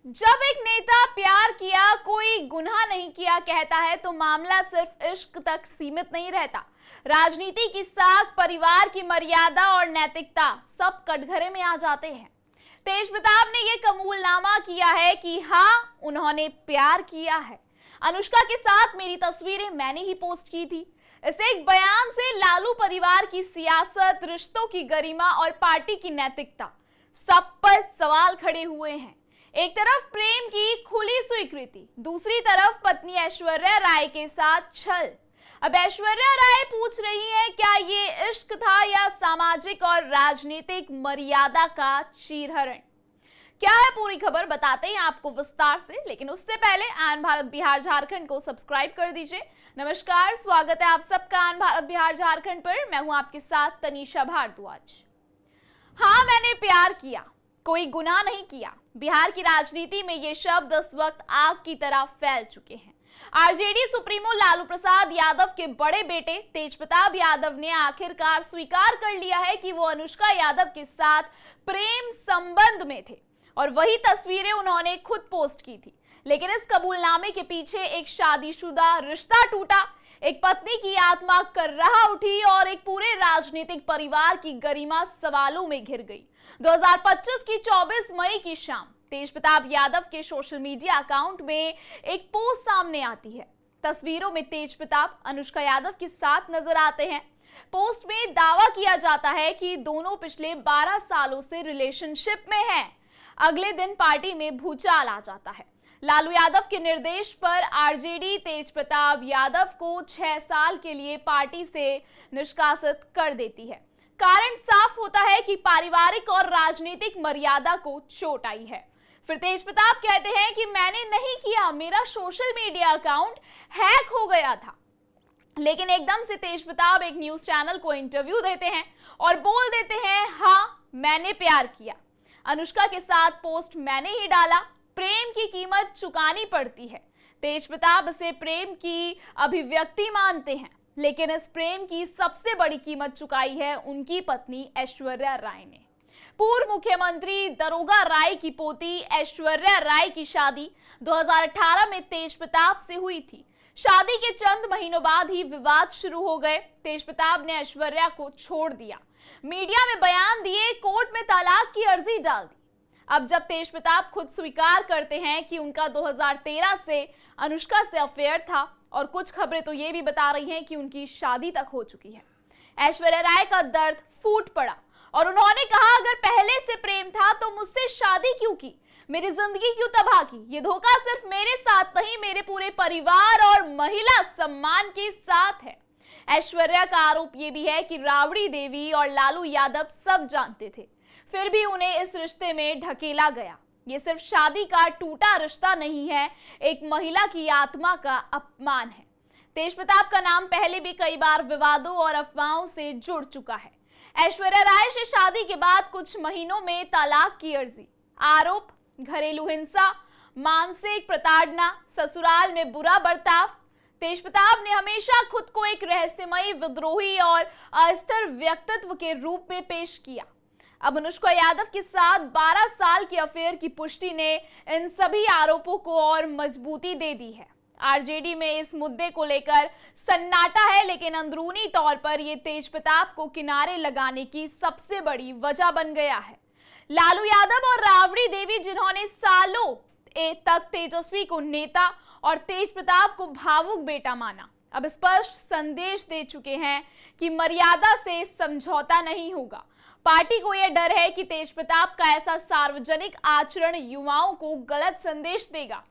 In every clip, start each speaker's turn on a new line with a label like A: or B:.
A: जब एक नेता प्यार किया कोई गुनाह नहीं किया कहता है तो मामला सिर्फ इश्क तक सीमित नहीं रहता। राजनीति की साख, परिवार की मर्यादा और नैतिकता सब कटघरे में आ जाते हैं। तेज प्रताप ने ये कबूलनामा किया है कि हाँ, उन्होंने प्यार किया है। अनुष्का के साथ मेरी तस्वीरें मैंने ही पोस्ट की थी। इस एक बयान से लालू परिवार की सियासत, रिश्तों की गरिमा और पार्टी की नैतिकता सब पर सवाल खड़े हुए हैं। एक तरफ प्रेम की खुली स्वीकृति, दूसरी तरफ पत्नी ऐश्वर्या राय के साथ छल। अब ऐश्वर्या राय पूछ रही है, क्या ये इश्क था या सामाजिक और राजनीतिक मर्यादा का चीरहरण? क्या है पूरी खबर बताते हैं आपको विस्तार से, लेकिन उससे पहले आन भारत बिहार झारखंड को सब्सक्राइब कर दीजिए। नमस्कार, स्वागत है आप सबका आन भारत बिहार झारखंड पर। मैं हूं आपके साथ तनीषा भारद्वाज। हाँ, मैंने प्यार किया, कोई गुनाह नहीं किया। बिहार की राजनीति में ये शब्द इस वक्त आग की तरह फैल चुके हैं। आरजेडी सुप्रीमो लालू प्रसाद यादव के बड़े बेटे तेज प्रताप यादव ने आखिरकार स्वीकार कर लिया है कि वो अनुष्का यादव के साथ प्रेम संबंध में थे और वही तस्वीरें उन्होंने खुद पोस्ट की थी। लेकिन इस कबूलनामे के पीछे एक शादीशुदा रिश्ता टूटा, एक पत्नी की आत्मा कर्राह उठी और एक पूरे राजनीतिक परिवार की गरिमा सवालों में घिर गई। 2025 की 24 मई की शाम तेज प्रताप यादव के सोशल मीडिया अकाउंट में एक पोस्ट सामने आती है। तस्वीरों में तेज प्रताप अनुष्का यादव के साथ नजर आते हैं। पोस्ट में दावा किया जाता है कि दोनों पिछले 12 सालों से रिलेशनशिप में हैं। अगले दिन पार्टी में भूचाल आ जाता है। लालू यादव के निर्देश पर आरजेडी तेज प्रताप यादव को 6 साल के लिए पार्टी से निष्कासित कर देती है। कारण साफ होता है कि पारिवारिक और राजनीतिक मर्यादा को चोट आई है। फिर तेज प्रताप कहते हैं कि मैंने नहीं किया, मेरा सोशल मीडिया अकाउंट हैक हो गया था। लेकिन एकदम से तेज प्रताप एक न्यूज चैनल को इंटरव्यू देते हैं और बोल देते हैं, हाँ, मैंने प्यार किया, अनुष्का के साथ पोस्ट मैंने ही डाला, प्रेम की कीमत चुकानी पड़ती है। तेज प्रताप इसे प्रेम की अभिव्यक्ति मानते हैं, लेकिन इस प्रेम की सबसे बड़ी कीमत चुकाई है उनकी पत्नी ऐश्वर्या राय ने। पूर्व मुख्यमंत्री दरोगा राय की पोती ऐश्वर्या राय की शादी 2018 में तेज प्रताप से हुई थी। शादी के चंद महीनों बाद ही विवाद शुरू हो गए। तेज प्रताप ने ऐश्वर्या को छोड़ दिया, मीडिया में बयान दिए, कोर्ट में तलाक की अर्जी डाल दी। अब जब तेज प्रताप खुद स्वीकार करते हैं कि उनका 2013 से अनुष्का से अफेयर था और कुछ खबरें तो ये भी बता रही हैं कि उनकी शादी तक हो चुकी है, ऐश्वर्या राय का दर्द फूट पड़ा और उन्होंने कहा, अगर पहले से प्रेम था तो मुझसे शादी क्यों की, मेरी जिंदगी क्यों तबाह की? ये धोखा सिर्फ मेरे साथ नहीं, मेरे पूरे परिवार और महिला सम्मान के साथ है। ऐश्वर्या का आरोप ये भी है कि राबड़ी देवी और लालू यादव सब जानते थे, फिर भी उन्हें इस रिश्ते में ढकेला गया। ये सिर्फ शादी का टूटा रिश्ता नहीं है, एक महिला की आत्मा का अपमान है। तेज प्रताप का नाम पहले भी कई बार विवादों और अफवाहों से जुड़ चुका है। ऐश्वर्या राय से शादी के बाद कुछ महीनों में तलाक की अर्जी, आरोप घरेलू हिंसा, मानसिक प्रताड़ना, ससुराल में बुरा बर्ताव। तेज प्रताप ने हमेशा खुद को एक रहस्यमयी, विद्रोही और अस्थिर व्यक्तित्व के रूप में पेश किया। अब अनुष्का यादव के साथ 12 साल की अफेयर की पुष्टि ने इन सभी आरोपों को और मजबूती दे दी है। आरजेडी में इस मुद्दे को लेकर सन्नाटा है, लेकिन अंदरूनी तौर पर यह तेज प्रताप को किनारे लगाने की सबसे बड़ी वजह बन गया है। लालू यादव और राबड़ी देवी, जिन्होंने सालों तक तेजस्वी को नेता और तेज प्रताप को भावुक बेटा माना, अब स्पष्ट संदेश दे चुके हैं कि मर्यादा से समझौता नहीं होगा। पार्टी को यह डर है कि तेज प्रताप का ऐसा सार्वजनिक आचरण युवाओं को गलत संदेश देगा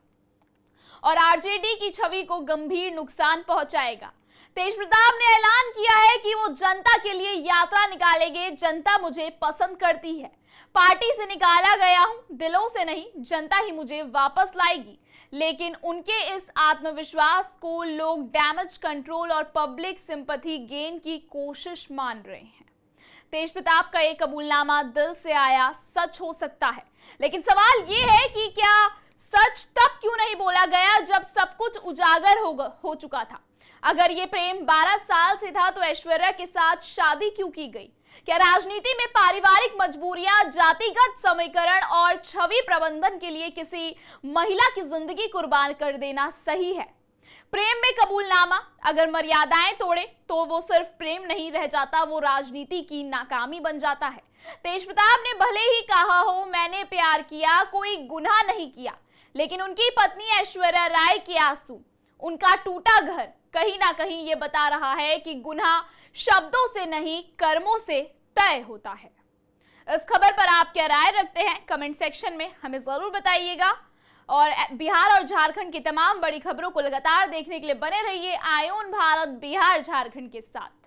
A: और आरजेडी की छवि को गंभीर नुकसान पहुंचाएगा। तेज प्रताप ने ऐलान किया है कि वो जनता के लिए यात्रा निकालेंगे। जनता मुझे पसंद करती है, पार्टी से निकाला गया हूं, दिलों से नहीं, जनता ही मुझे वापस लाएगी। लेकिन उनके इस आत्मविश्वास को लोग डैमेज कंट्रोल और पब्लिक सिंपैथी गेन की कोशिश मान रहे हैं। तेज प्रताप का एक कबूलनामा दिल से आया सच हो सकता है, लेकिन सवाल ये है कि क्या सच तब क्यों नहीं बोला गया जब सब कुछ उजागर हो चुका था? अगर ये प्रेम 12 साल से था तो ऐश्वर्या के साथ शादी क्यों की गई? क्या राजनीति में पारिवारिक मजबूरियां, जातिगत समीकरण और छवि प्रबंधन के लिए किसी महिला की जिंदगी कुर्बान कर देना सही है? प्रेम में कबूलनामा अगर मर्यादाएं तोड़े तो वो सिर्फ प्रेम नहीं रह जाता, वो राजनीति की नाकामी बन जाता है। तेज प्रताप ने भले ही कहा हो मैंने प्यार किया, कोई गुनाह नहीं किया, लेकिन उनकी पत्नी ऐश्वर्या राय के आंसू, उनका टूटा घर कहीं ना कहीं ये बता रहा है कि गुनाह शब्दों से नहीं कर्मों से तय होता है। इस खबर पर आप क्या राय रखते हैं? कमेंट सेक्शन में हमें जरूर बताइएगा। और बिहार और झारखंड की तमाम बड़ी खबरों को लगातार देखने के लिए बने रहिए आयोन भारत बिहार झारखंड के साथ।